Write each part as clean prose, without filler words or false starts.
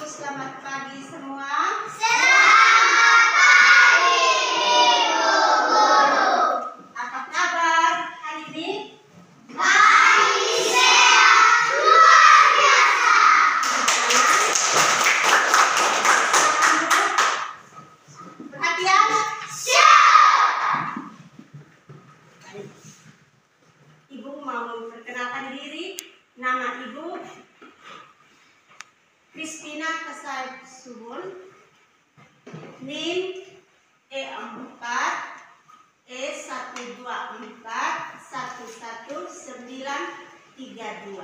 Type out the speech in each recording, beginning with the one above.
Ibu, selamat pagi semua. Selamat pagi, Ibu Guru. Apa kabar hari ini? Baik, sehat, luar biasa. Perhatian. Siap. Ibu mau memperkenalkan diri. Nama Ibu Kristina Kasai Subun, NIM E4 E124111932.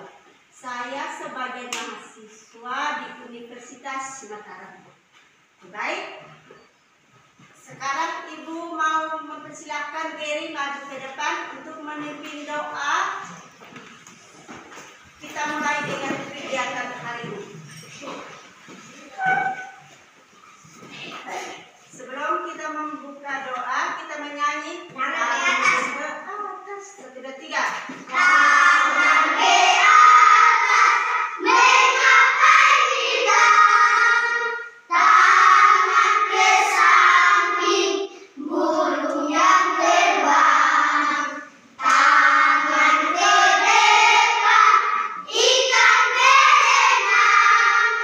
Saya sebagai mahasiswa di Universitas Mataram. Baik. Sekarang Ibu mau mempersilahkan Gary maju ke depan untuk memimpin doa. Kita mulai dengan kegiatan hari ini. Sebelum kita membuka doa, kita menyanyi Tangan di atas. Satu, dua, tiga. Tangan di atas, menggapai bidang. Tangan ke samping, burung yang terbang. Tangan ke depan, ikan berenang.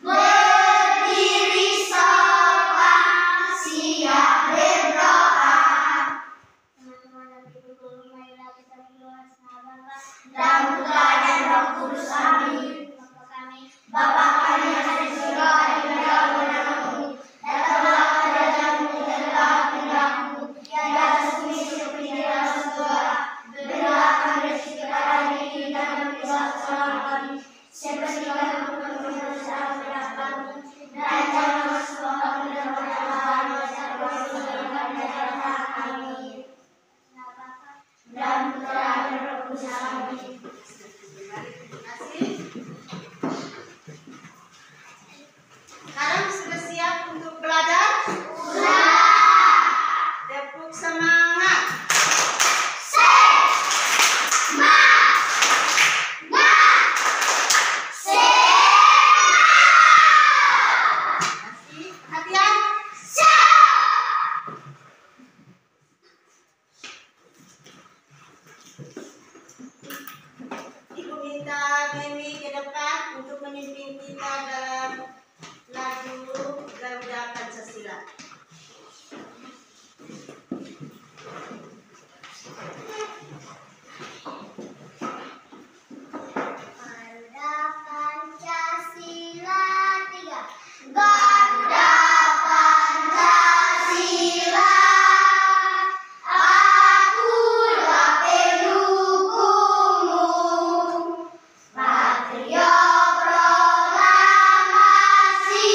Berdiri sopan, siap berdoa. Teman-teman dan ibu guru, marilah kita berdoa sama Bapa dan Putra dan Roh Kudus. Amin. Bapa kami yang ada di surga, dimuliakan namamu. Datanglah kerajaanmu, jadilah kehendakmu di atas bumi seperti di dalam surga. Berilah kami rezeki kita hari ini dan ampunilah kesalahan kami, seperti kami mengampuni dosa kami. Dan jangan masuk kami dalam pencobaan, tapi berikan kami dari jahat. Amin. Dan Putra dan Roh Kudus. Amin. Terima kasih. Sekarang sudah siap untuk belajar? Sudah. Tepuk semangat. Kasih perhatian. Ibu minta Mimi ke depan untuk memimpin kita dalam lagu Garuda Pancasila. Garuda Pancasila 3. Garuda Pancasila, akulah pendukungmu. Patriot proklamasi,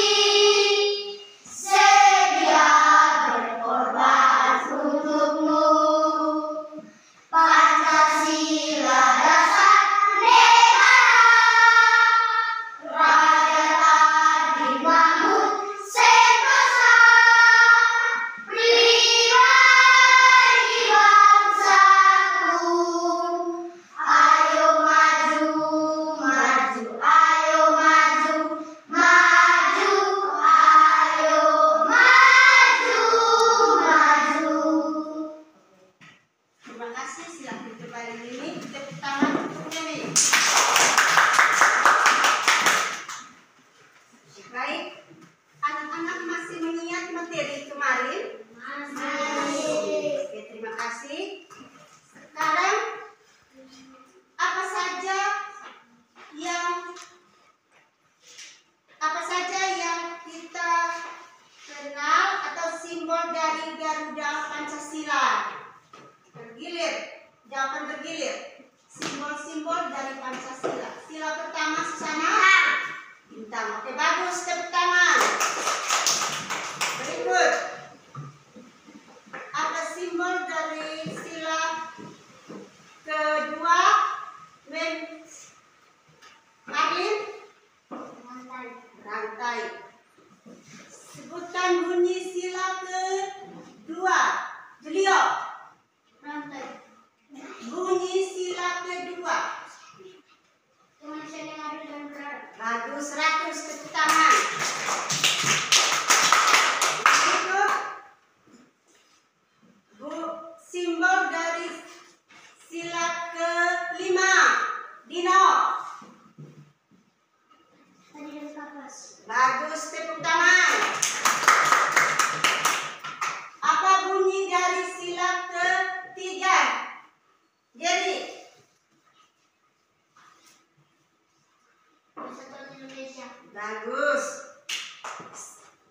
Bagus.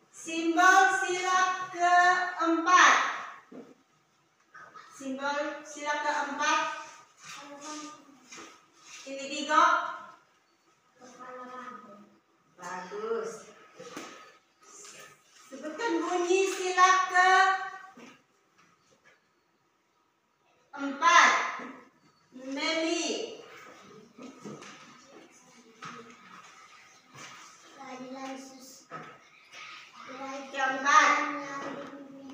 Simbol sila keempat. Simbol sila keempat. Ini Digo. Bagus. Sebutkan bunyi sila keempat. Meli. Keempat.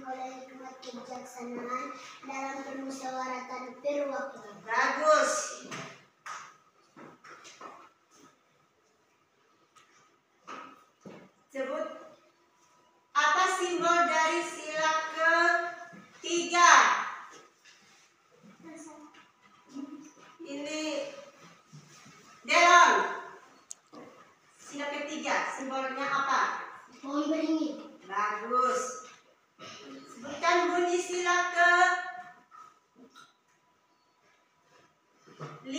Oleh hikmat kebijaksanaan dalam permusyawaratan perwakilan. Bagus. Sebut apa simbol dari sila ketiga? Ini Delon. Sila ketiga simbolnya apa? Pohon beringin. Bagus. Sebutkan bunyi sila ke 5.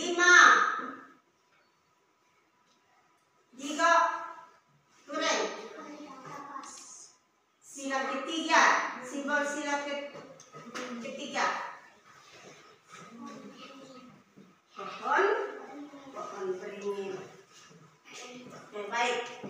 Digo. Turen. Sila ketiga. Simbol sila ketiga. Pohon beringin. Oke, baik.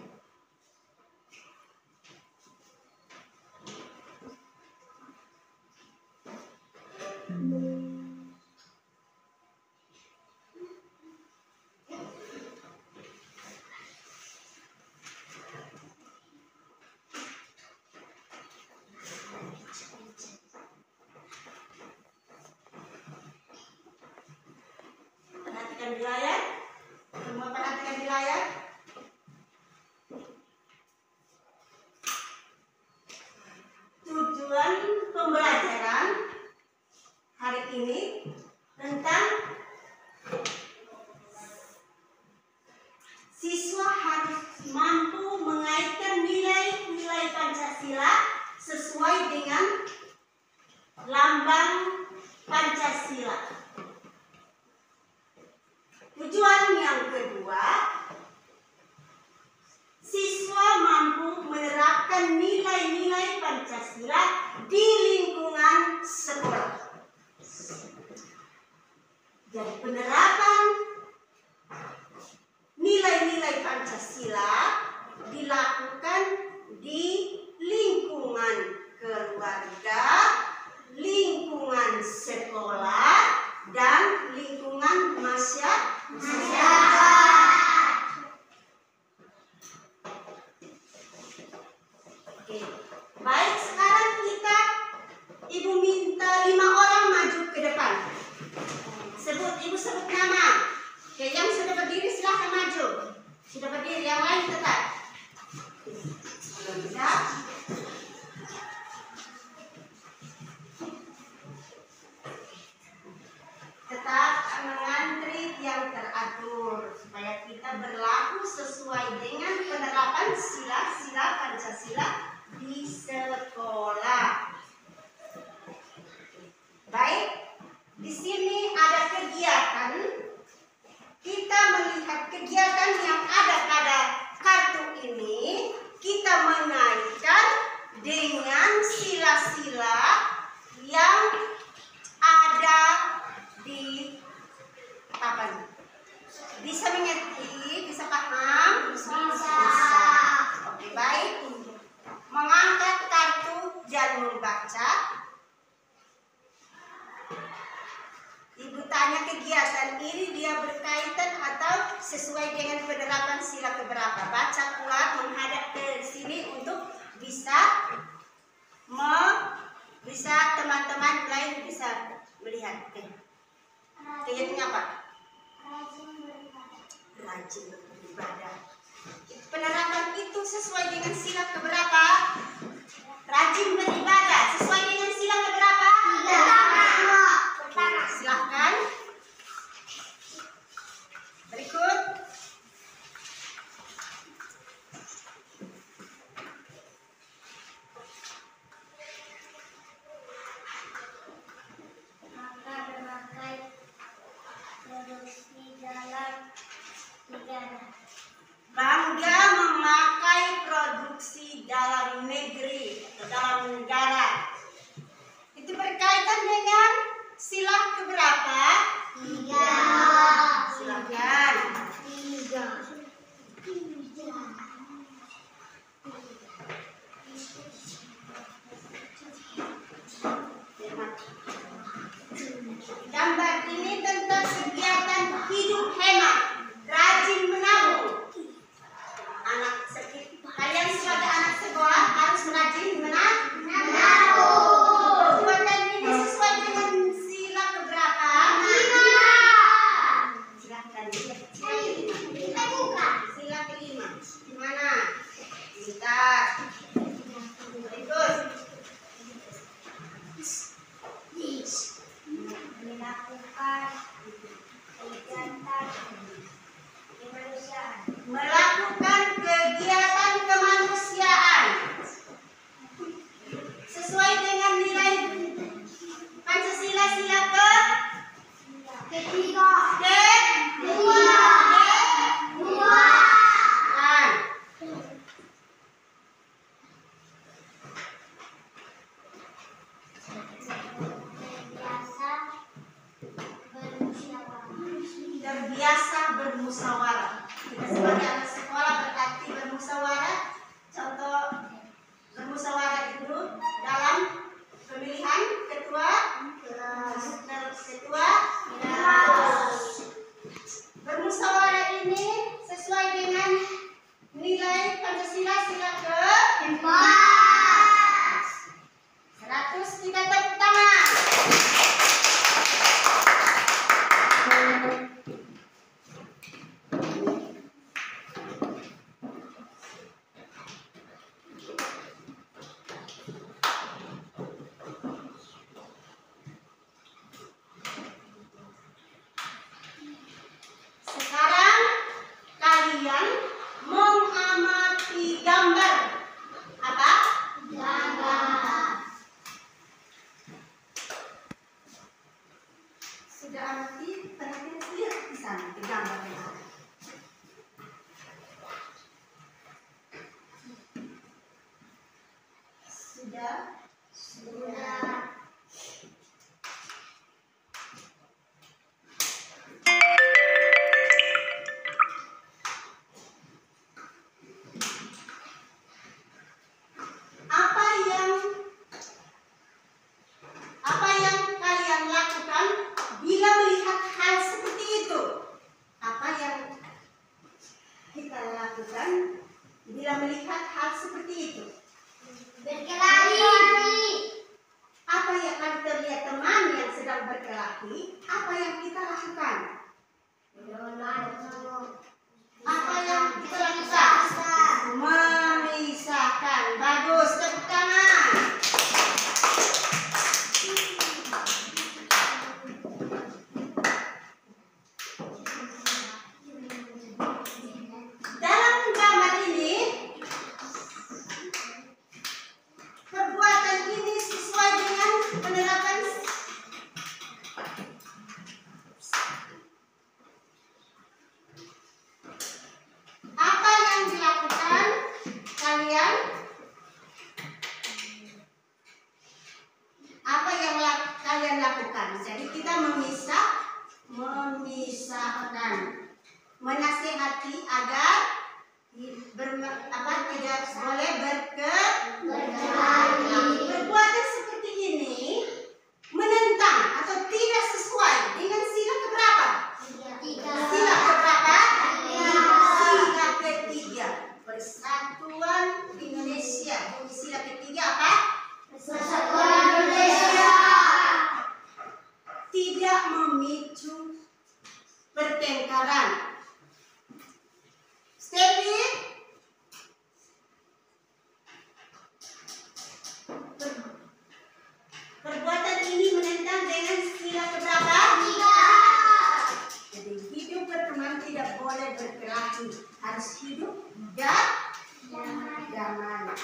Perhatikan di layar. Semua perhatikan di layar. Tujuan pembelajaran hari ini tentang siswa harus mampu mengaitkan nilai-nilai Pancasila sesuai dengan lambang Pancasila. Tujuan yang kedua, siswa mampu menerapkan nilai-nilai Pancasila di lingkungan sekolah. Jadi penerapan nilai-nilai Pancasila dilakukan di lingkungan keluarga, lingkungan sekolah, dan lingkungan masyarakat. Oke, baik, sekarang Ibu minta 5 orang maju ke depan. Ibu sebut nama. Oke, yang sudah berdiri silahkan maju. Sudah berdiri, yang lain tetap. Belum bisa. Tetap mengantri yang teratur supaya kita berlaku sesuai dengan penerapan sila-sila Pancasila di sekolah. Baik, di sini ada kegiatan. Kita melihat kegiatan yang ada pada kartu ini, kita mengaitkan dengan sila-sila yang ada di papan. Bisa mengerti? Bisa paham? Bisa. Oke, baik. Mengangkat kartu dan membaca. Ibu tanya kegiatan ini dia berkaitan atau sesuai dengan penerapan sila keberapa? Baca kuat menghadap ke sini untuk bisa teman-teman lain bisa melihat. Kegiatannya apa? Rajin beribadah. Penerapan itu sesuai dengan sila keberapa? Rajin beribadah sesuai dengan sila keberapa? Silahkan. Berikut. Maka memakai produksi dalam negara. Bangga memakai Kita buka. Sila kelima. Gimana? Pintar. Terus. Melakukan kegiatan kemanusiaan. Melakukan kegiatan kemanusiaan sesuai dengan nilai Pancasila sila Ketiga. kedua. Terbiasa bermusyawarah. Kita sebagai anak sekolah berarti bermusyawarah. Contoh bermusyawarah itu dalam pemilihan ketua kelas. Bermusyawarah ini sesuai dengan nilai Pancasila sila Empat. 100. Kita tepuk tangan. Sekarang kalian mengamati gambar. Apa? Gambar. Sudah amati, perhatian lihat di sana di gambar yang ada. Sudah? Sudah. Apa yang kalian lakukan bila melihat hal seperti itu? Apa yang kita lakukan bila melihat hal seperti itu? Berkelahi. Apa yang kalau terlihat teman yang sedang berkelahi, apa yang kita lakukan? Apa yang kita lakukan? Memisahkan. Bagus, tepuk tangan. Dalam gambar ini, perbuatan ini sesuai dengan penerapan apa yang dilakukan kalian? Apa yang kalian lakukan? Jadi kita memisahkan, menasihati agar tidak boleh berkelahi. Perbuatan seperti ini menentang atau tidak sesuai dengan sila keberapa? Sila keberapa? Sila ketiga. Persatuan Indonesia. Sila ketiga apa? Persatuan Indonesia. Tidak memicu pertengkaran. Stevi, perbuatan ini menentang dengan sila keberapa? Jadi hidup berteman tidak boleh berkelahi, harus hidup damai.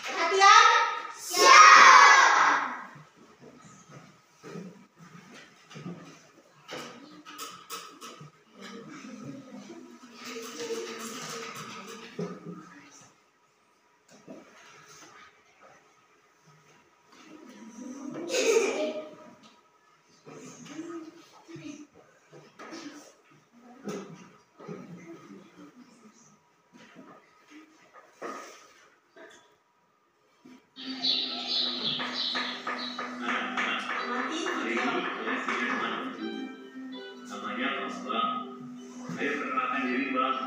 Perhatian. Mati video. Namanya Mas Bang. Ayo perkenalkan diri Bang.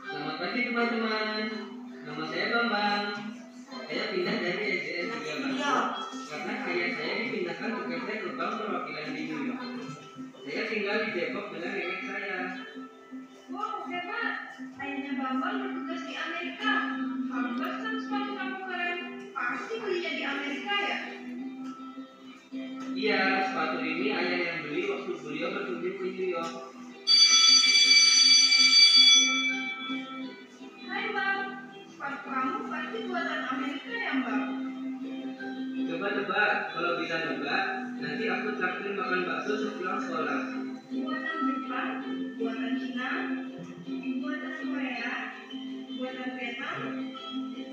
Selamat pagi teman-teman. Nama saya Bambang. Saya pindah dari SDN 3 Batu karena ayah saya dipindahkan tugasnya ke bank perwakilan di New York. Saya tinggal di Depok dengan nenek saya. Wow, hebat! Ayahnya Bambang bertugas di Amerika. Kalau pesan sepatu kamu keren, pasti belinya di Amerika ya? Iya, sepatu ini ayah yang beli waktu beliau berkunjung ke New York. Hai Bang, sepatu kamu pasti buatan Amerika ya Bang? Coba tebak, kalau bisa nebak, nanti aku traktir makan bakso sepulang sekolah. Buatan Jepang, buatan Cina, buatan Korea, buatan Vietnam.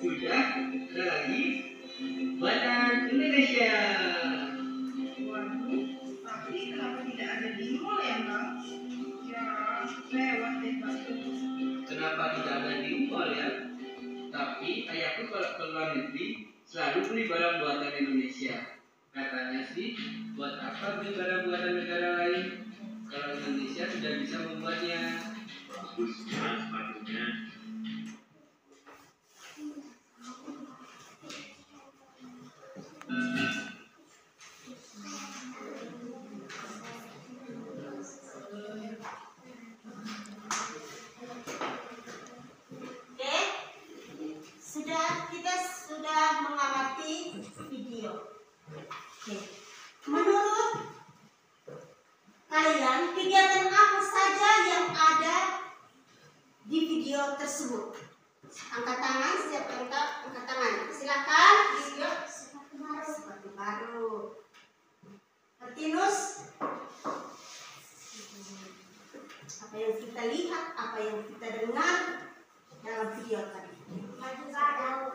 Sudah, ada lagi. Buatan Indonesia. Waduh, tapi kenapa tidak ada di mall ya Bang? Ya, lewat deh bakso. Kenapa tidak ada di mall ya? Tapi ayahku kalau ke luar negeri selalu beli barang buatan Indonesia. Katanya sih, buat apa beli barang buatan negara lain? Kalau Indonesia sudah bisa membuatnya. Bagusnya sepatunya. Kita sudah mengamati video. Oke. Menurut kalian, kegiatan apa saja yang ada di video tersebut? Angkat tangan, siap angkat tangan. Silakan. Video sepatu baru. Martinus, apa yang kita lihat, apa yang kita dengar dalam video tadi? Baju baru.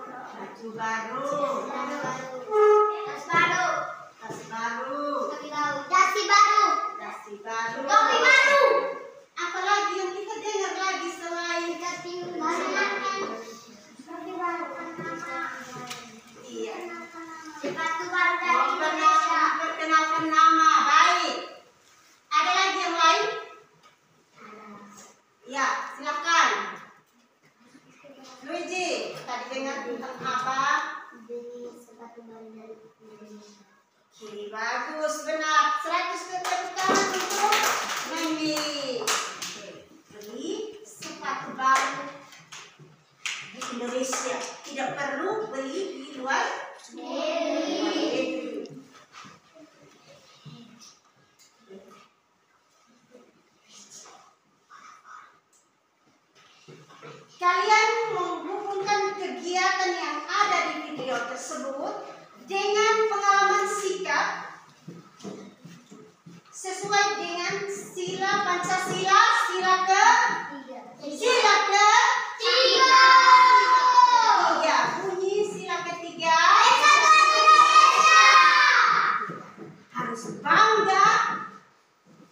Tas baru. Dasi baru. Topi baru. Apalagi yang kita dengar lagi selain iya. Sepatu baru dari Indonesia. Memperkenalkan nama, baik. Ada lagi yang lain? Ya, silakan. Luigi, tadi dengar tentang apa? Beli sepatu baru dari Indonesia. Oke, bagus, benar. 100 tepuk tangan untuk Mimi. Beli sepatu baru di Indonesia. Tidak perlu beli di luar negeri. Kalian menghubungkan kegiatan yang ada di video tersebut dengan pengalaman sikap sesuai dengan sila Pancasila, sila ke tiga. Bunyi sila ketiga. Harus bangga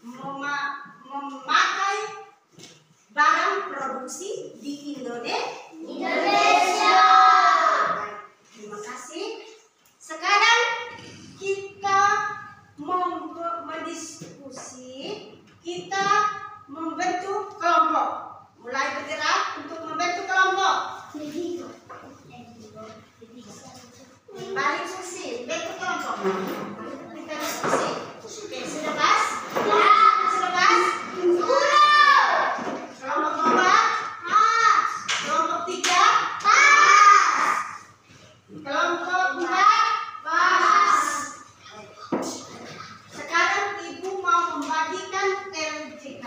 memakai barang produksi di Indonesia. Baik, terima kasih. Sekarang kita mendiskusi, kita membentuk kelompok. Mulai bergerak untuk membentuk kelompok. Balik diskusi, bentuk kelompok. Kita diskusi. Oke, sudah pas? Sudah pas? Kelompok 2? Pas. Kelompok 3? Pas. Kelompok 4? Pas. Sekarang Ibu mau membagikan LJK.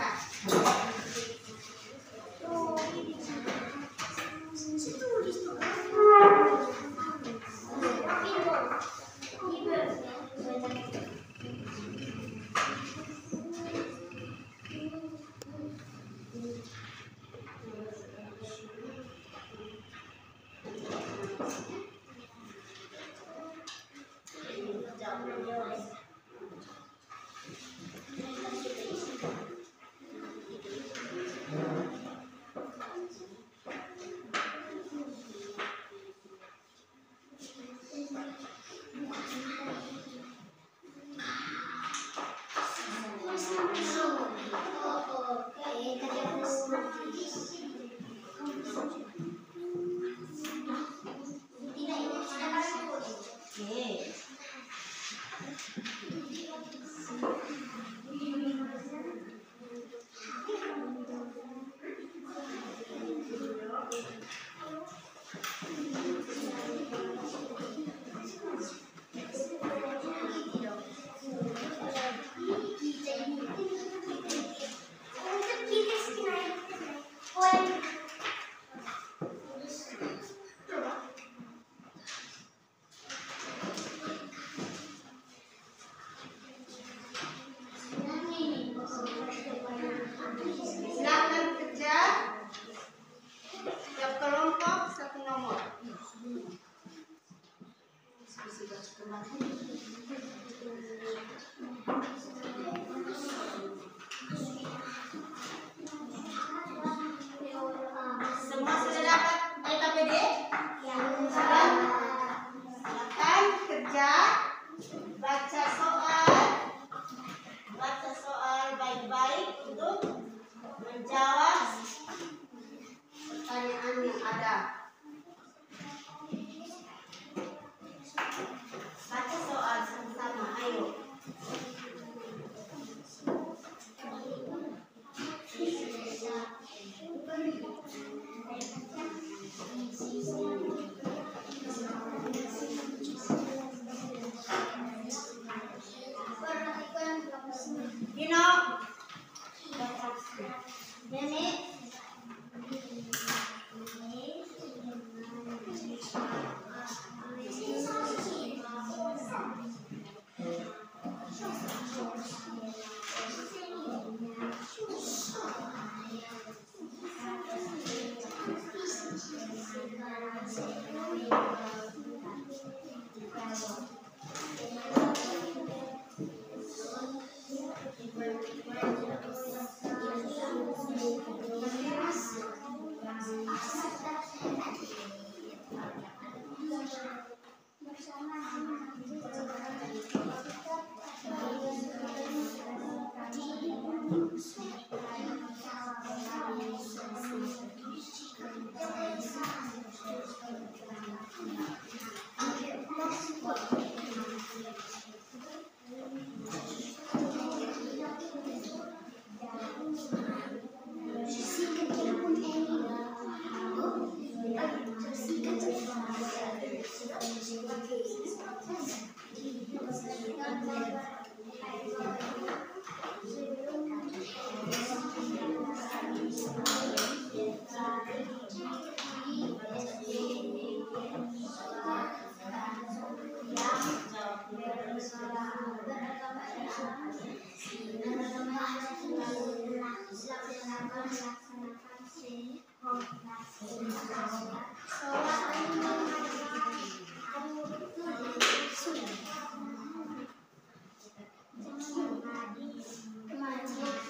Semua sudah dapat LKPD? Silakan kerja, baca soal baik-baik untuk menjawab pertanyaan yang ada. Baca soal sama-sama, ayo. Dino, Nenek.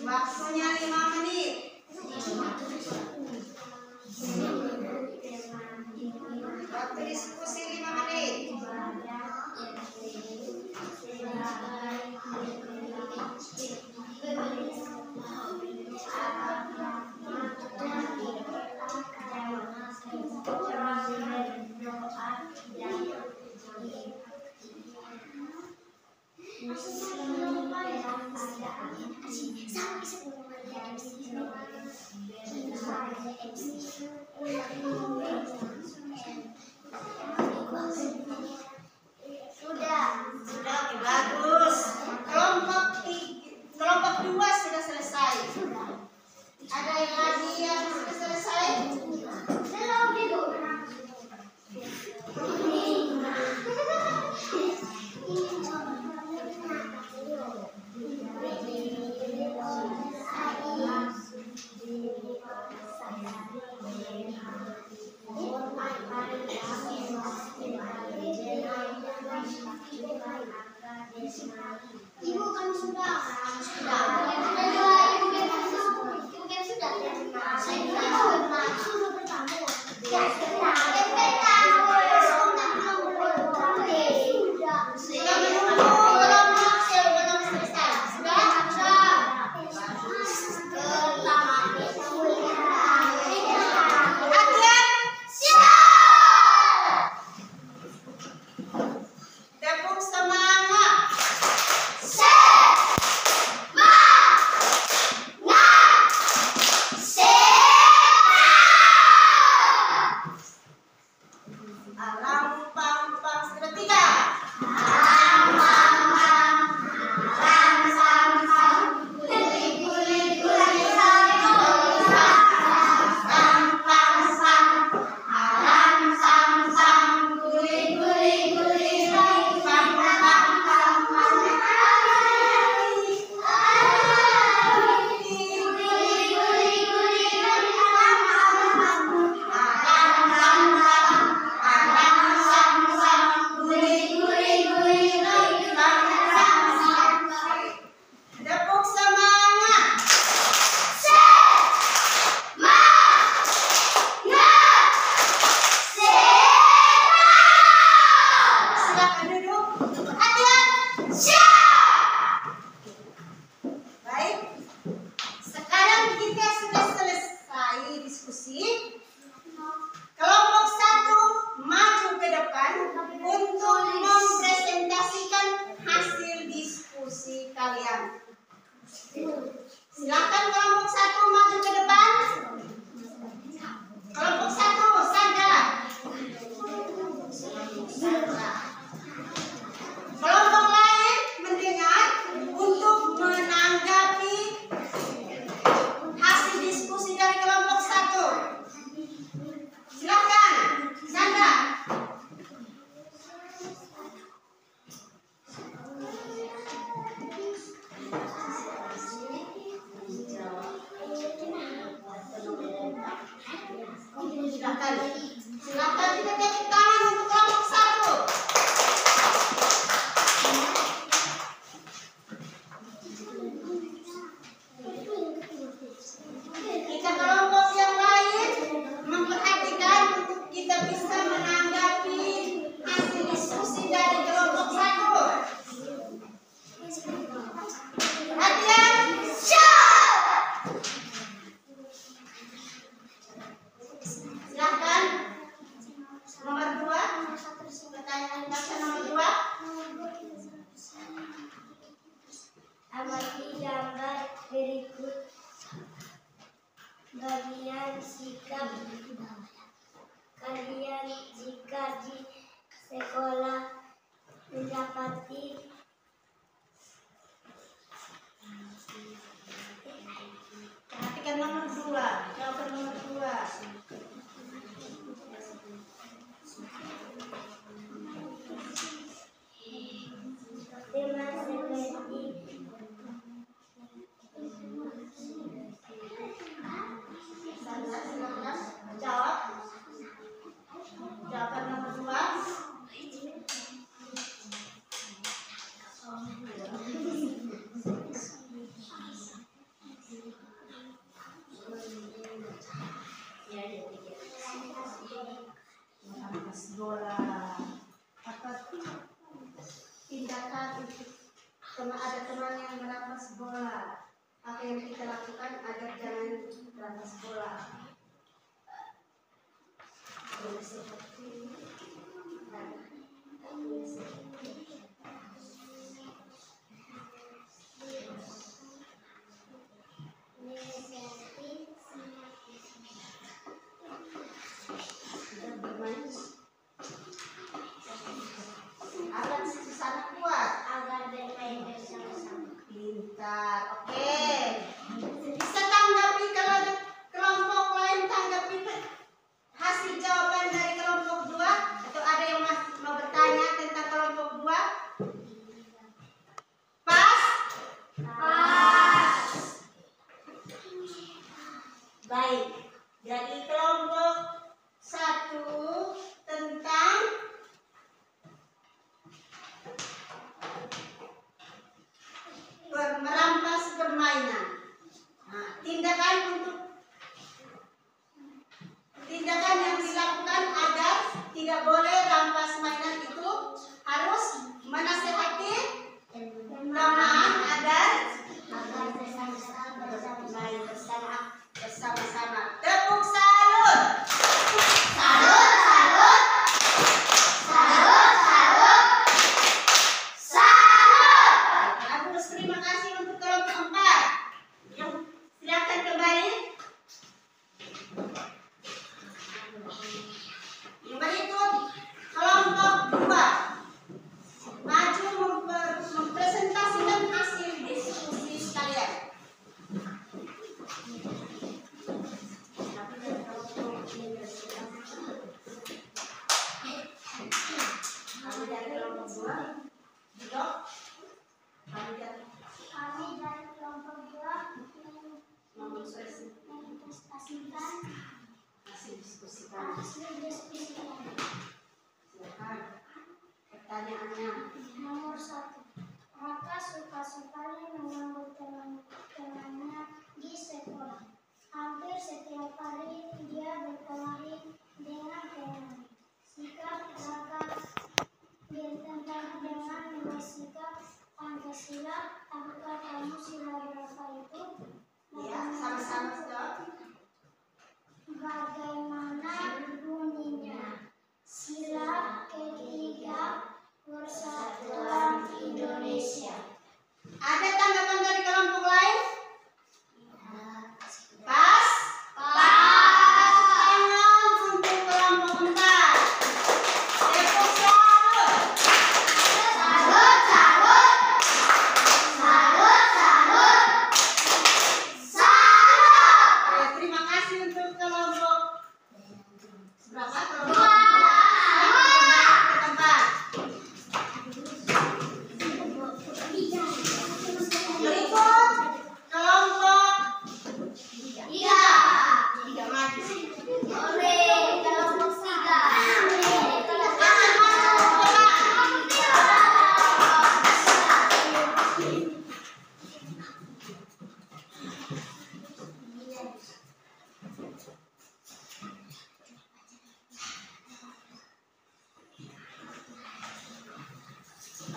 Waktunya 5 menit. Waktu diskusi 5 menit. Sudah, oke, bagus. Kelompok 2 sudah selesai. Ada yang lagi yang sudah selesai? depan untuk mempresentasikan hasil diskusi kalian. Silakan kelompok 1 maju ke depan. Kelompok 1, Sandra. Kelompok lain mendengar untuk menanggapi hasil diskusi dari kelompok 1. Silakan, Sandra. Silakan kita tepuk tangan untuk kelompok 1. Kita kelompok yang lain memperhatikan untuk kita bisa menanggapi hasil diskusi dari kelompok 1. Perhatian, silahkan. Nomor 2, pertanyaan baca nomor 2. Amati gambar berikut bagian sikap kalian jika di sekolah mendapati Perhatikan nomor 2. Jawaban nomor 2. teman seperti Sandra, silakan jawab. Jawaban nomor 2. Merampas bola. Apa tindakan untuk ada teman yang merampas bola? Apa yang kita lakukan agar jangan merampas bola? Agar sana kuat. agar bermain bersama-sama. Pintar. Oke. Bisa tanggapi kalau ada kelompok lain tanggapi hasil jawaban dari kelompok 2 atau ada yang mau bertanya tentang kelompok 2? Pas? Pas. Baik. Jadi kelompok 1 tentang merampas permainan. Nah, tindakan yang dilakukan agar tidak boleh rampas mainan itu harus menasehati teman agar bermain bersama-sama. Tepuk salut. Salut, salut, salut, salut, salut. Bagus, terima kasih untuk kelompok 4. Silakan kembali. Yang berikut kelompok 2 maju mempresentasikan hasil diskusi kalian. Kami dari kelompok 2, Dok. Kami dari kelompok 2 mempresentasikan hasil diskusi kalian. hasil diskusi kalian. Silakan. Pertanyaannya. Nomor 1. Raka suka sekali mengganggu teman-temannya di sekolah. Hampir setiap hari dia berkelahi dengan teman. Sikap Raka bertentangan dengan bersikap Pancasila. Apakah kamu sila berapa itu? Ya, sama-sama jawab. Bagaimana bunyinya? Sila KG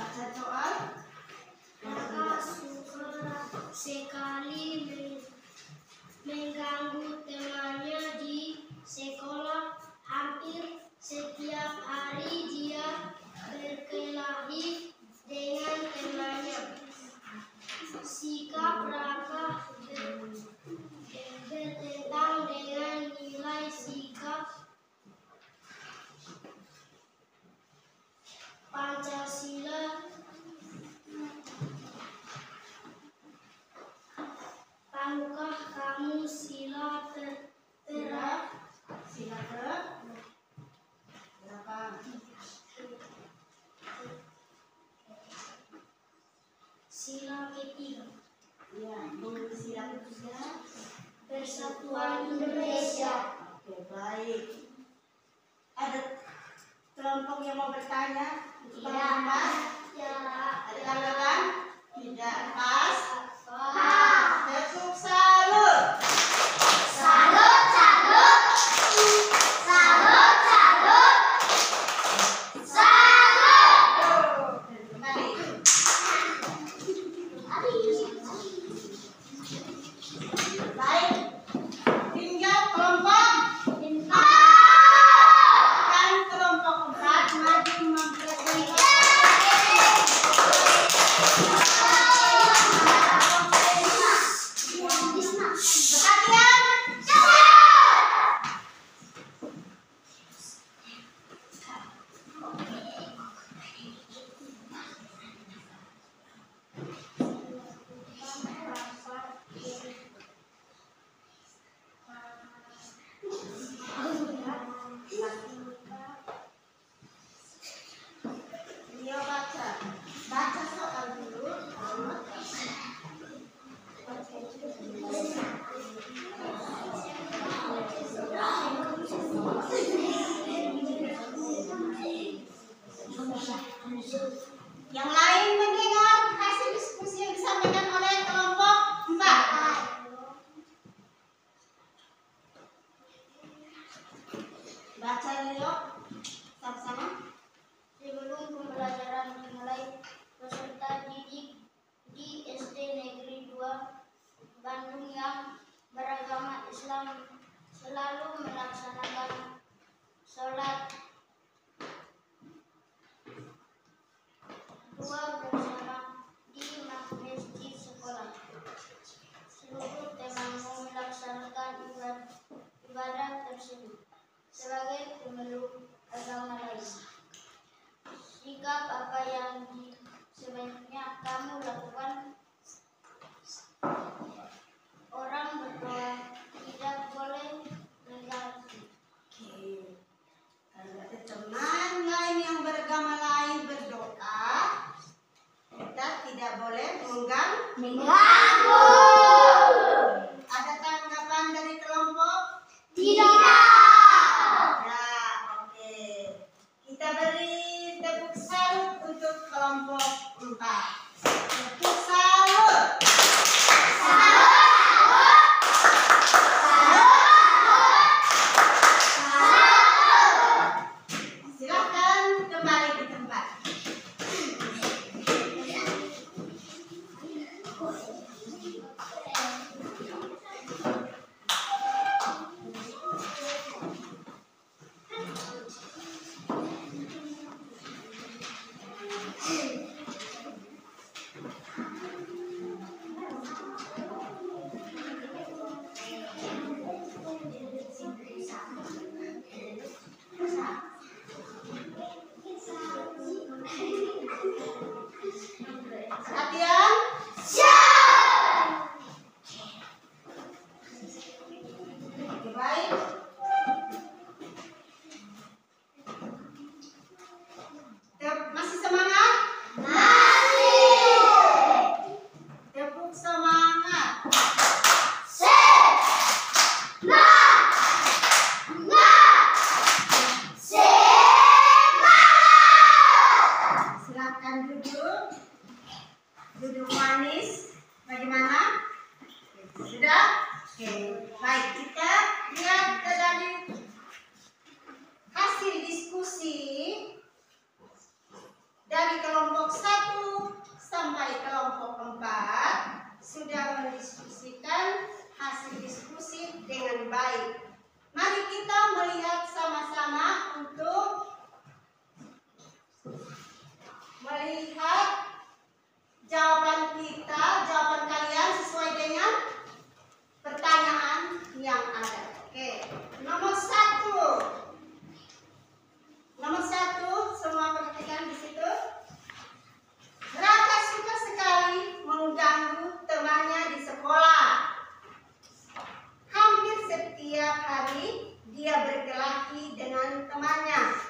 Baca soal. Kakak suka sekali mengganggu temannya di sekolah. Hampir setiap hari dia berkelahi dengan temannya. Sikap Raka bertentangan dengan nilai sikap Pancasila. Tahukah kamu sila Sila ke berapa? sila ketiga Ya, sila ketiga. Persatuan Indonesia. Oke, baik. Ada kelompok yang mau bertanya? Ya. Ada tanggapan? Tidak. Pas. Pak. Tepuk salut. Salut, salut. Salut, salut. Salut. Kembali. Baik. Tinggal kelompok dan kelompok 4 maju mempresentasikan. Dia baca soal dulu. Yang lain mendengar hasil diskusi yang disampaikan oleh kelompok 4. Baca Leo sama-sama. Sebelum pembelajaran dimulai, peserta didik di SD Negeri 2 Bandung yang beragama Islam selalu melaksanakan sholat dua bersama di masjid sekolah. Seluruh temanmu melaksanakan ibadah tersebut sebagai pemeluk agama lain. Sikap apa yang sebaiknya kamu lakukan? Orang berdoa tidak boleh mengganggu. Oke. Kalau ada teman lain yang beragama lain berdoa, kita tidak boleh mengganggu. Ada tanggapan dari kelompok? Tidak. Ya, oke. Kita beri tepuk salut untuk kelompok 4. Tepuk salut. Silakan kembali ke tempat. Latihan. Oke, baik. Masih semangat? Tepuk semangat. Silakan duduk. Duduk manis. Bagaimana? Sudah? Oke. Baik, kita lihat dari hasil diskusi dari kelompok 1 hasil diskusi dengan baik. Mari kita melihat sama-sama untuk melihat jawaban kita, jawaban kalian sesuai dengan pertanyaan yang ada. Oke, nomor satu, semua perhatikan di situ. Raka suka sekali mengganggu temannya di sekolah. Hampir setiap hari dia berkelahi dengan temannya.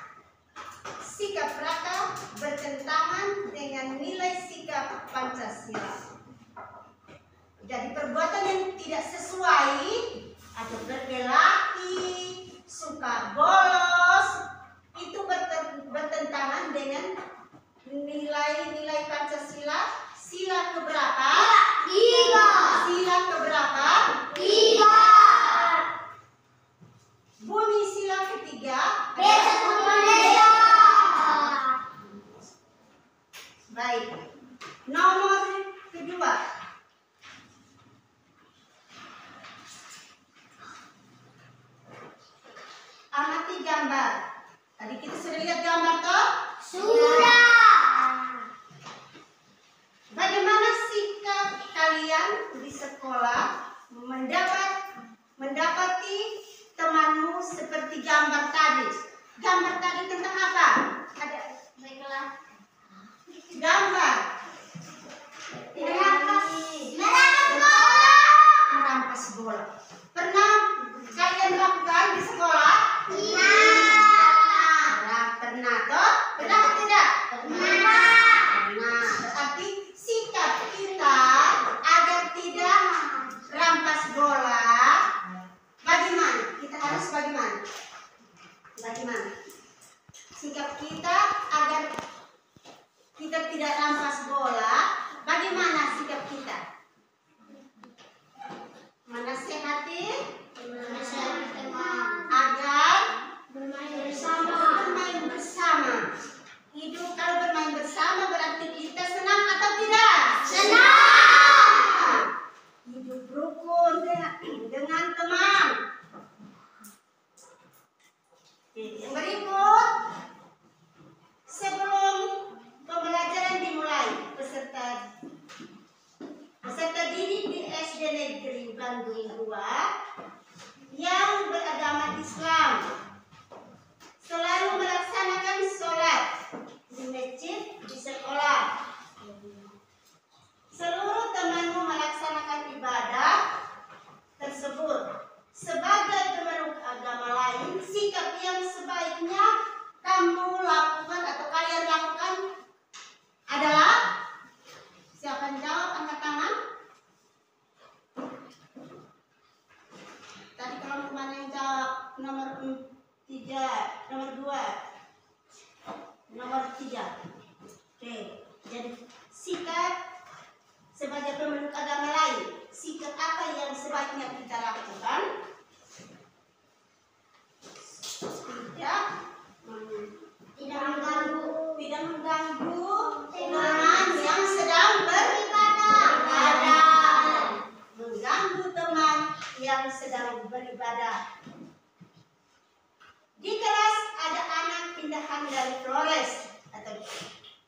Sikap Raka bertentangan dengan nilai sikap Pancasila. Jadi perbuatan yang tidak sesuai atau berkelahi, suka bolos, itu bertentangan dengan nilai-nilai Pancasila. Sila keberapa? 3. Sila keberapa? 3. Bunyi sila ketiga. Bersatu Indonesia. Baik. Nomor kedua. Amati gambar. Tadi kita sudah lihat gambar toh? Sudah. Bagaimana sikap kalian di sekolah mendapati temanmu seperti gambar tadi? Gambar tadi tentang apa? Ada baiklah. Gambar. Merampas bola. Pernah kalian lakukan di sekolah? Pernah toh? Pernah atau tidak? Pernah. Berarti sikap kita agar tidak rampas bola, bagaimana? Kita harus bagaimana? Bagaimana? Sikap kita agar kita tidak rampas bola, bagaimana sikap kita? Menasehati agar Bermain bersama. bermain bersama. Hidup kalau bermain bersama berarti kita senang atau tidak? Senang. Hidup rukun dengan teman. Oke, yang berikut, sebelum pembelajaran dimulai, peserta didik di SD Negeri Bandung 2 yang beragama Islam selalu melaksanakan sholat di masjid di sekolah. Seluruh temanmu melaksanakan ibadah tersebut. Sebagai pemeluk agama lain, sikap yang sebaiknya kamu lakukan atau kalian lakukan adalah, siapa yang jawab angkat tangan? Tadi kelompok mana yang jawab? Nomor 3, nomor 2, nomor 3. Oke, jadi sikap sebagai pemeluk agama lain, sikap apa yang sebaiknya kita lakukan? Tidak mengganggu. Tidak mengganggu teman yang sedang beribadah. Mengganggu teman yang sedang beribadah. Di kelas ada anak pindahan dari Flores, atau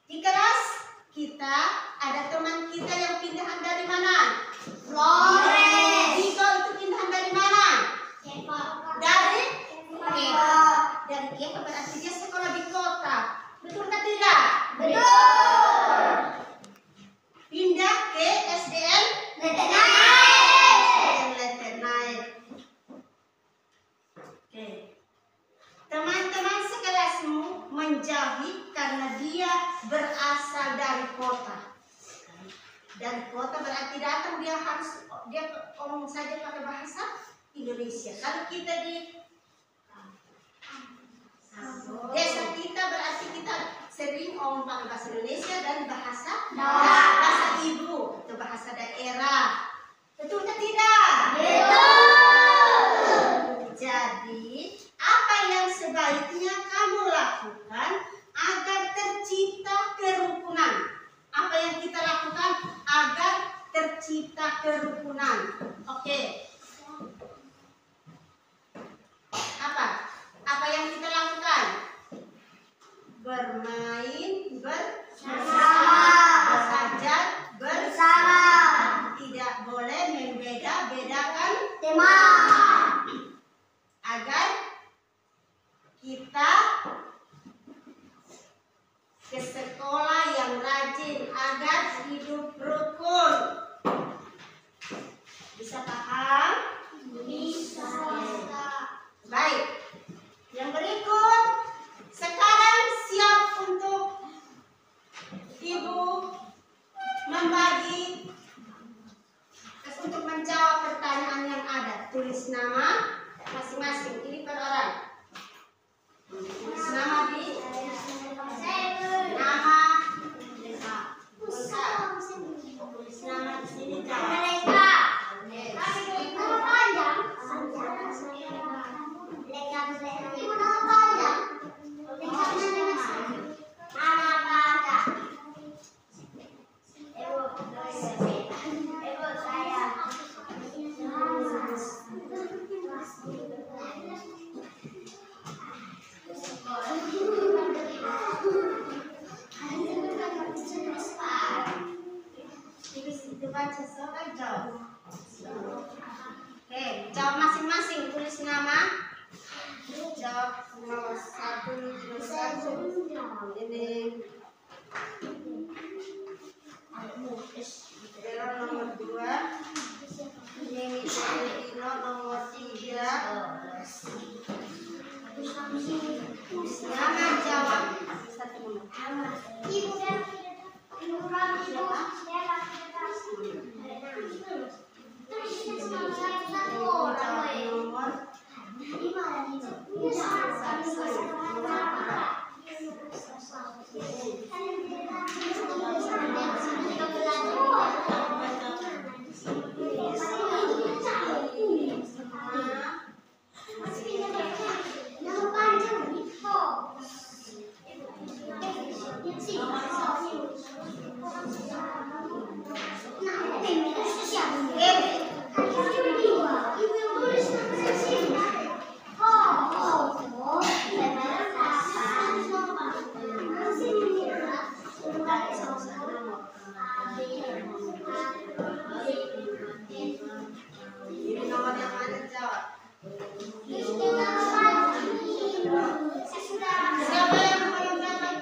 di kelas kita ada teman kita yang pindahan dari mana? Flores. Diko itu pindahan dari mana? Dari dari Kiev, berarti dia sekolah di kota. Betul atau tidak? Betul. Pindah ke SDN Leternaik. Oke. Teman-teman sekelasmu menjauhi karena dia berasal dari kota. Dari kota berarti datang dia ngomong saja pakai bahasa Indonesia. Kalau kita di desa kita berarti kita sering ngomong pakai bahasa Indonesia dan bahasa ibu atau bahasa daerah. Betul atau tidak? Betul. Jadi apa yang sebaiknya kamu lakukan agar tercipta kerukunan? Apa yang kita lakukan agar tercipta kerukunan? Oke, hidup rukun. Bisa paham? Bisa. Baik. Yang berikut, sekarang siap untuk Ibu membagi untuk menjawab pertanyaan yang ada. Tulis nama masing-masing. Ini per orang. Tulis nama di nama. Tulis nama di sini jawab. Oke, jawab masing-masing. Tulis nama. Jawab nomor 1, nomor 1. Ini Error nomor 2. Ini Dino nomor 3. Nama jawab 1 nomor. Ini nomor yang mana jawab? Siapa yang belum dapat?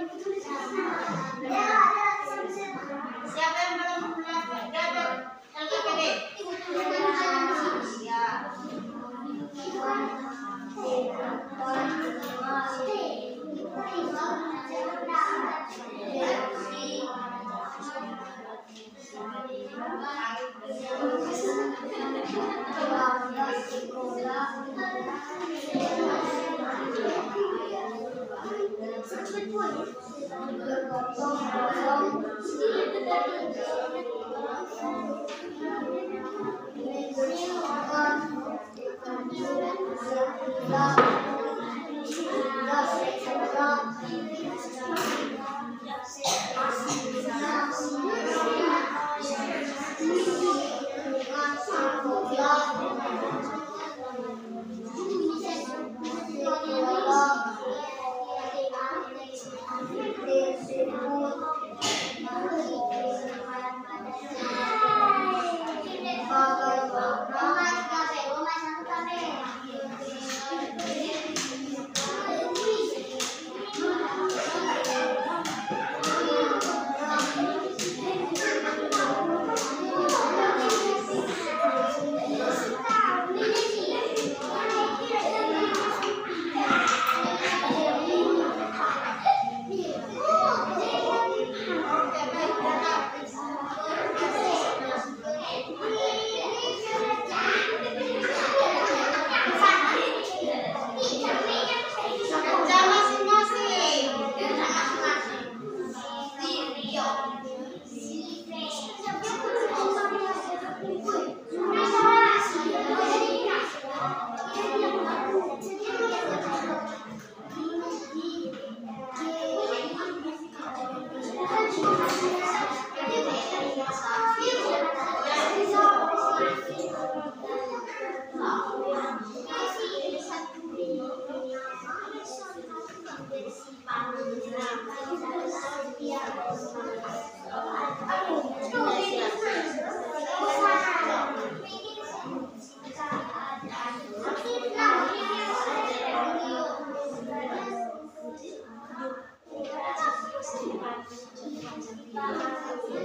Siapa yang belum dapat LKPD? Ya.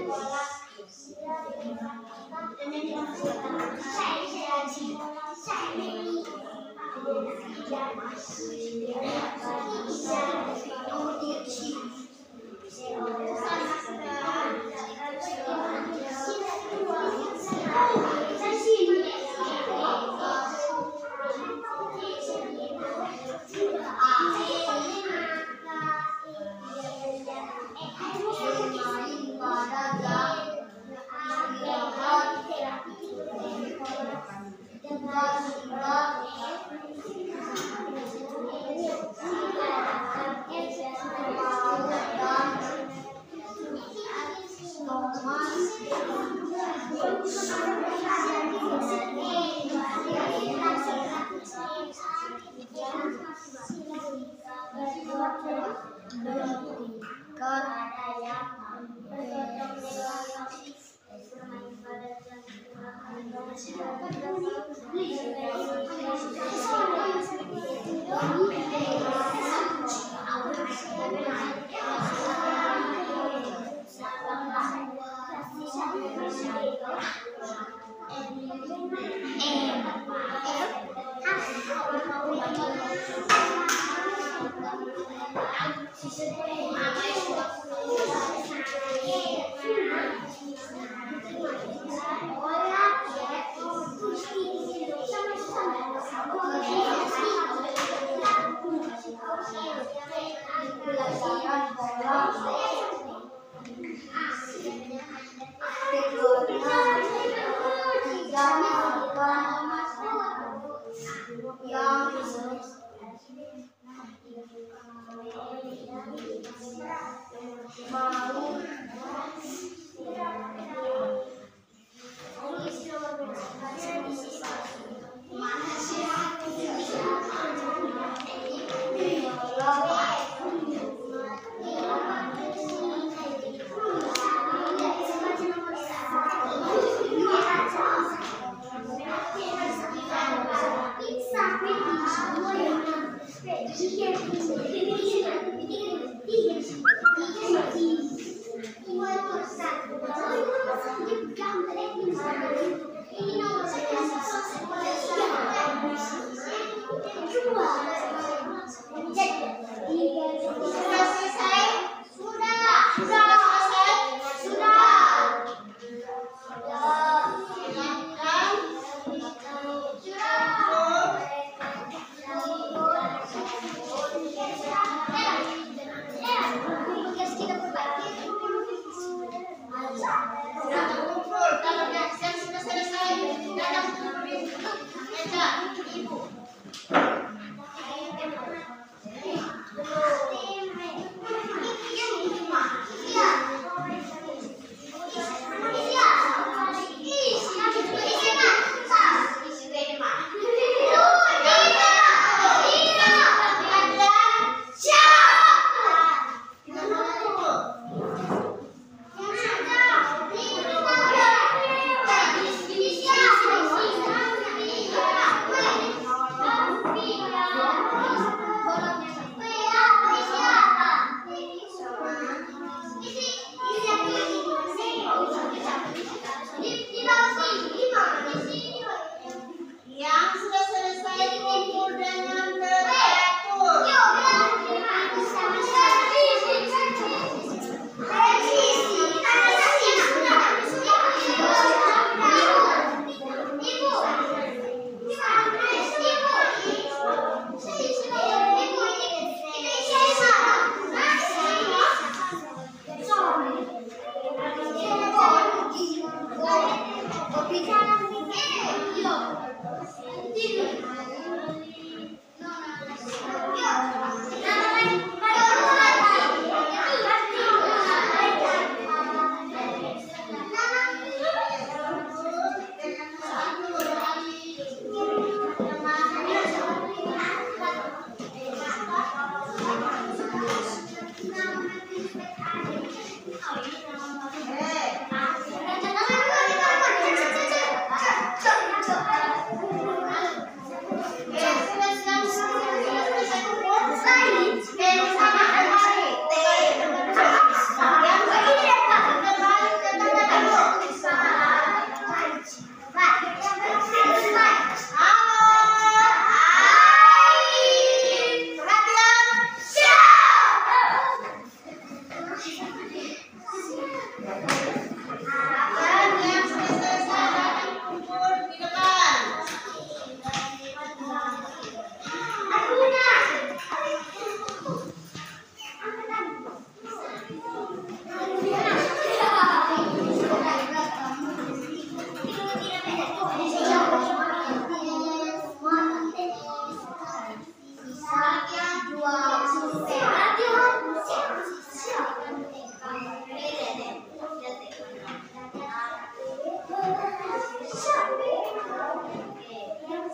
Sekolah Iya.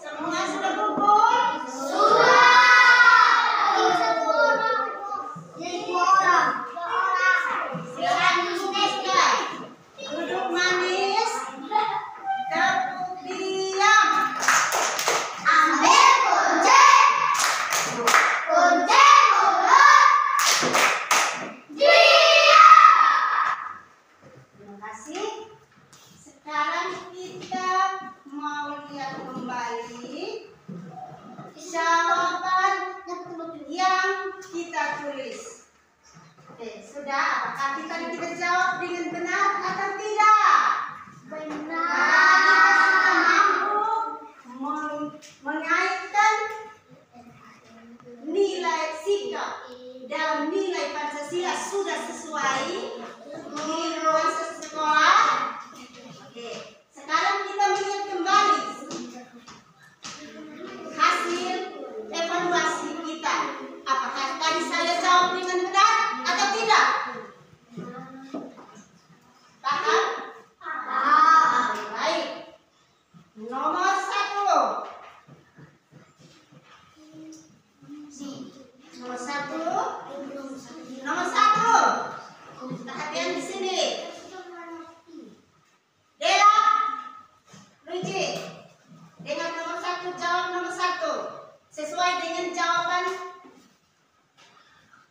Semua sudah kumpul? Silakan duduk manis, tepuk diam. Terima kasih. Sekarang kita mau lihat kembali jawaban yang kita tulis. Oke, sudah. Apakah kita jawab dengan benar atau tidak? Apakah kita mampu mengaitkan nilai sikap dalam nilai Pancasila sudah sesuai di proses sekolah? Oke, sekarang kita melihat kembali hasil evaluasi kita. Apakah tadi saya jawab dengan benar atau tidak? Paham? Baik. Nomor 1. Nomor 1. Perhatian di sini. Dela, Luigi, dengan nomor 1 jawab nomor 1 sesuai dengan jawaban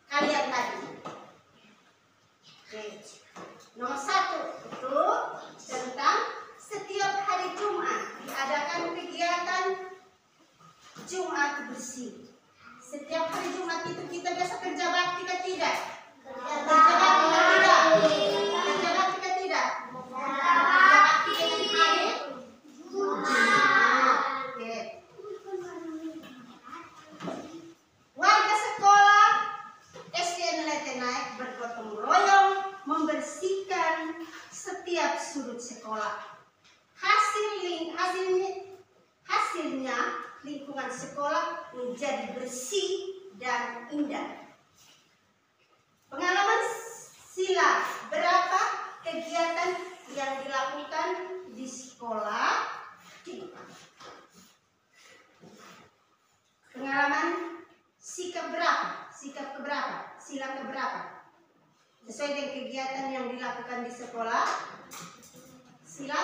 kalian tadi. Oke. Nomor 1 itu tentang setiap hari Jumat diadakan kegiatan Jumat bersih. Setiap hari Jumat itu kita biasa kerja bakti ke tidak? Kerja bakti ke tidak? Kerja bakti ke tidak? Kerja bakti dengan hari Jumat. Oke. Warga sekolah SDN Letenaik bergotong royong membersihkan setiap sudut sekolah. Hasilnya lingkungan sekolah menjadi bersih dan indah. Pengalaman sila, berapa kegiatan yang dilakukan di sekolah? Pengalaman sikap berapa? Sikap keberapa? Sila keberapa? Sesuai dengan kegiatan yang dilakukan di sekolah. Sila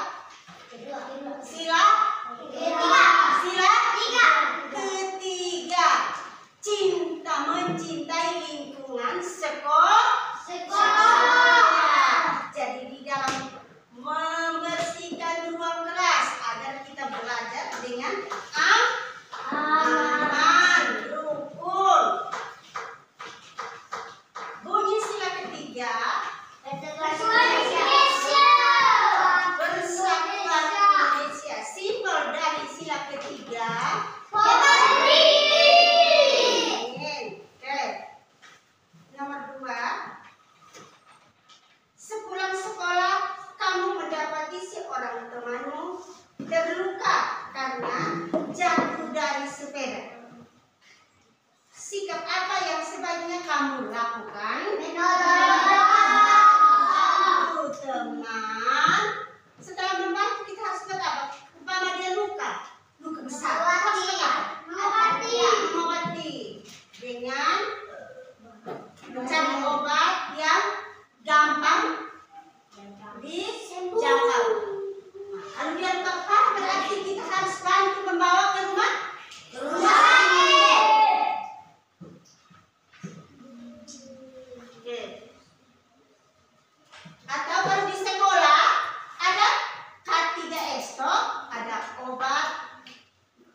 ketiga. Cinta, mencintai lingkungan sekolah. Jadi di dalam membersihkan ruang kelas agar kita belajar dengan aman, rukun. Bunyi sila ketiga. Persatuan Indonesia. Simbol dari sila ketiga. Oke. Nomor 2. Sepulang sekolah, kamu mendapati seorang temanmu terluka karena jatuh dari sepeda. Sikap apa yang sebaiknya kamu lakukan? Membantu teman. Setelah membantu kita harus buat apa? Umpama dia luka besar. Mengobati dengan mencari obat yang gampang dijangkau. Kalau dia luka parah berarti kita harus bantu membawa ke rumah sakit. Oke. Atau kalau di sekolah ada K3ESTO, ada obat,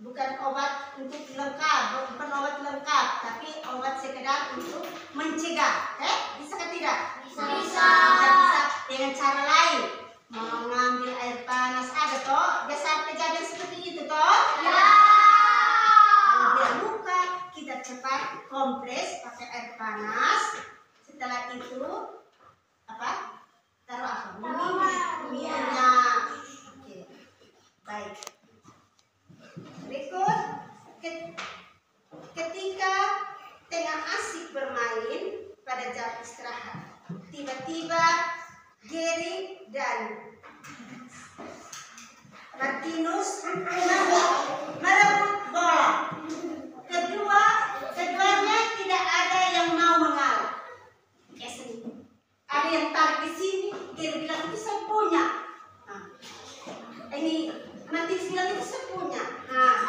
bukan obat untuk lengkap, bukan obat lengkap, tapi obat sekedar untuk mencegah. Bisa ke tidak? Bisa dengan cara lain. Mengambil air panas, ada toh? Biasa kejadian seperti itu toh? Ya. Kalau dia luka, kita cepat kompres pakai air panas. Setelah itu Gary dan Martinus merebut bola. Keduanya tidak ada yang mau mengalah. Ada yang tarik di sini, Gary bilang itu saya punya. Nah, ini Martinus bilang itu saya punya. Nah,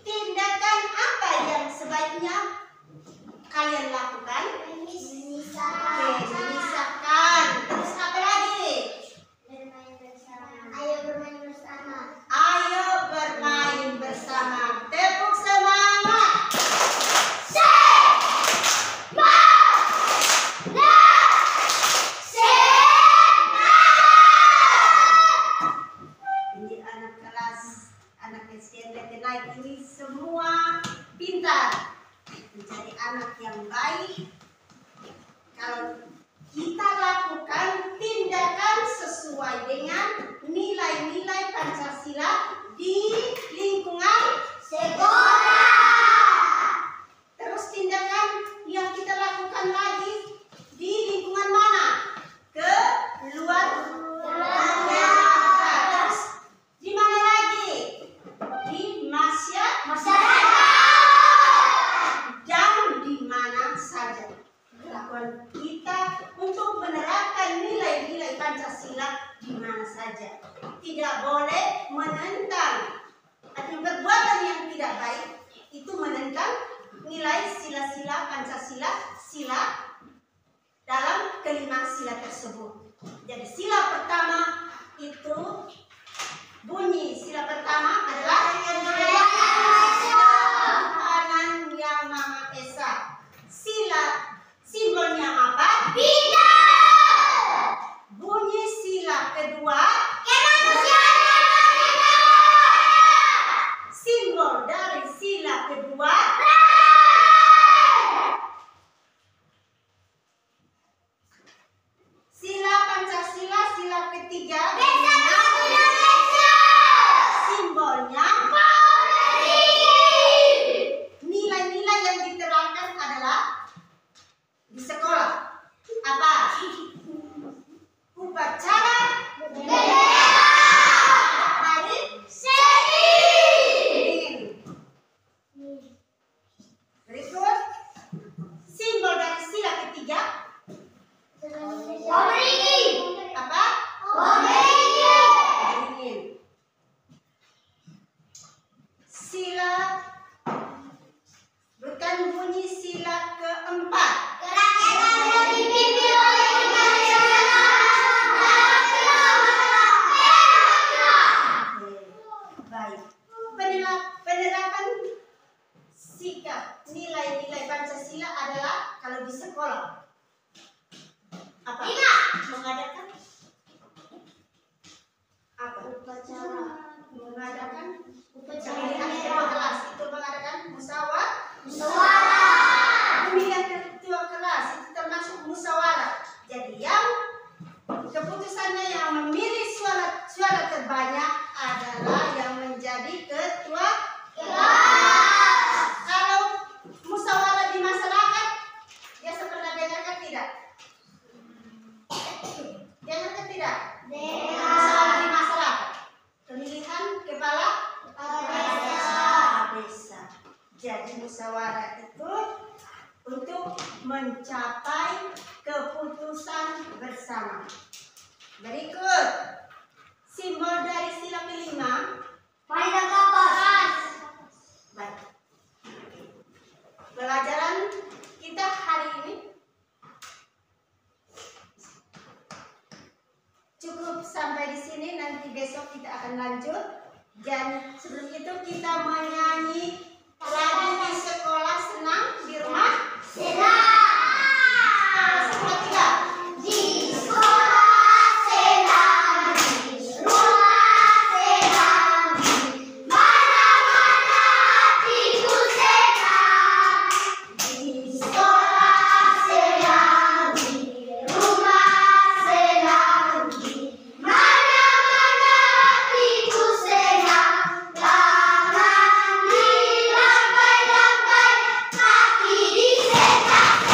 tindakan apa yang sebaiknya kalian lakukan? Memisahkan. Terus apa lagi? Ayo bermain bersama. Tepuk semangat. Ini anak kelas, anak SDN naik ini semua pintar, menjadi anak yang baik. Kalau kita lakukan tindakan sesuai dengan nilai-nilai Pancasila di lingkungan sekolah. Terus tindakan yang kita lakukan lagi di lingkungan mana? Ke luar masyarakat. Terus di mana lagi? Di masyarakat. Dan di mana saja. Kelakuan kita untuk menerapkan nilai-nilai Pancasila di mana saja. Tidak boleh menentang. Artinya perbuatan yang tidak baik itu menentang nilai sila-sila Pancasila, sila dalam kelima sila tersebut. Jadi sila pertama itu bunyi. Sila pertama adalah Tuhan Yang Maha Esa. Sila simbolnya apa? Bintang. Bunyi sila kedua simbol dari sila kedua sila Pancasila, sila ketiga simbolnya nilai-nilai yang diterapkan adalah di sekolah apa? Upacara hari Senin. Berikut simbol dari sila ketiga apa? Beringin. Sila bukan bunyi sila keempat. Baik. Penerapan sikap nilai-nilai Pancasila adalah kalau di sekolah apa? Mengadakan apa? Mengadakan pemilihan ketua kelas. Itu mengadakan musyawarah. Pemilihan ketua kelas itu termasuk musyawarah. Jadi yang keputusannya yang memilih suara terbanyak adalah yang menjadi ketua kelas. Kalau musyawarah di masyarakat, biasa pernah dengarkan tidak? Dengarkan tidak? Musyawarah di masyarakat. Pemilihan kepala desa. Jadi musyawarah itu untuk mencapai keputusan bersama. Berikut simbol dari sila kelima. Baik. Pelajaran kita hari ini cukup sampai di sini. Nanti besok kita akan lanjut. Dan sebelum itu kita menyanyi lagu di sekolah senang, di rumah senang. Di sekolah senang, di rumah senang, di mana-mana hatiku senang. Di sekolah senang, di rumah senang, di mana-mana hatiku senang. Tangan di lambai-lambai, kaki di senang.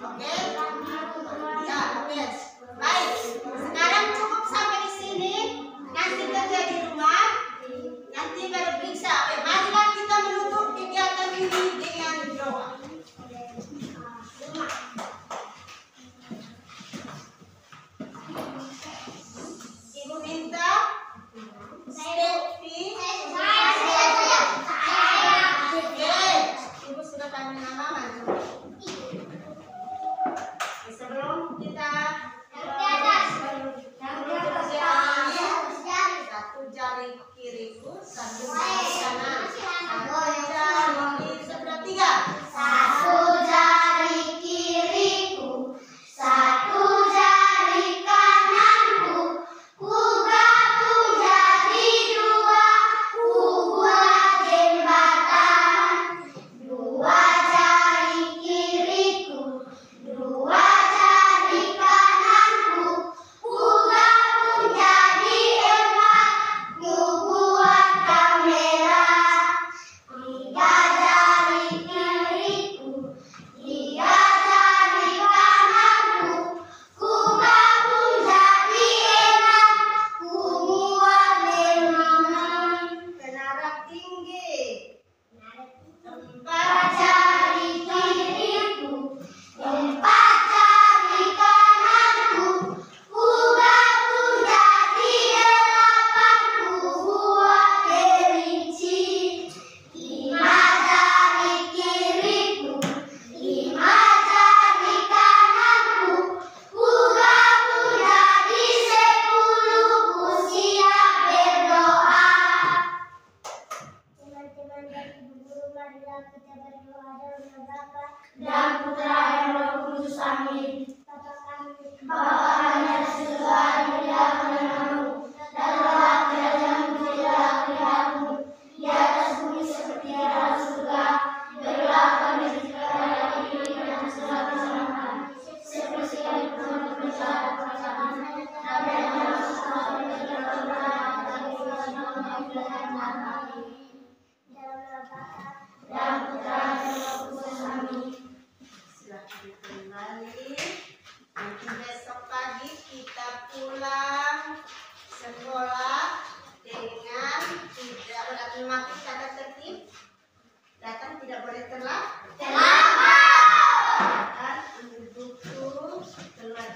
Oke? Ya, oke. Baik. Sekarang cukup sampai di sini. Nanti kerja di rumah. Nanti baru periksa. Oke, marilah kita menutup kegiatan ini dengan doa. Ibu minta Stefi. Oke, Ibu sudah panggil nama maju. Sebelum kita satu jari kiriku, satu jari kanan, satu jari kiri, sebelah tiga. Satu jari kiriku, satu jari kananku, ku gabung jadi dua, ku buat jembatan. Dua jari kiriku, dua jari kananku, ku gabung jadi empat, ku buat kamera. Tiga jari kiriku, tiga jari kananku, ku gabung jadi enam, ku buat menanam. Menara tinggi. Empat jari kiriku, empat jari kananku, ku gabung jadi delapan, ku buat kelinci. Lima jari kiriku, lima jari kananku, ku gabung jadi 10, ku siap berdoa. Teman-teman dan ibu guru, marilah kita berdoa dalam nama Bapa dan Putra dan Roh Kudus. Amin. Bapa kami yang di surga, dimuliakan namamu, datanglah kerajaanmu, jadilah kehendakmu di atas bumi seperti di dalam surga. Berilah kami rezeki kami ini dan segala kesalahan kami, seperti kami pernah berdosa kepada kami, dan jangan masuk kami ke dalam peperangan, tapi bebaskanlah kami dari jahat. Amin. Dalam nama Bapa dan Putra dan Roh Kudus. Amin. Silakan kembali. Nanti besok pagi kita pulang sekolah dengan tidak memakai tata tertib. Datang tidak boleh telat. Dan ambil buku keluar.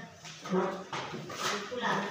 Pulang.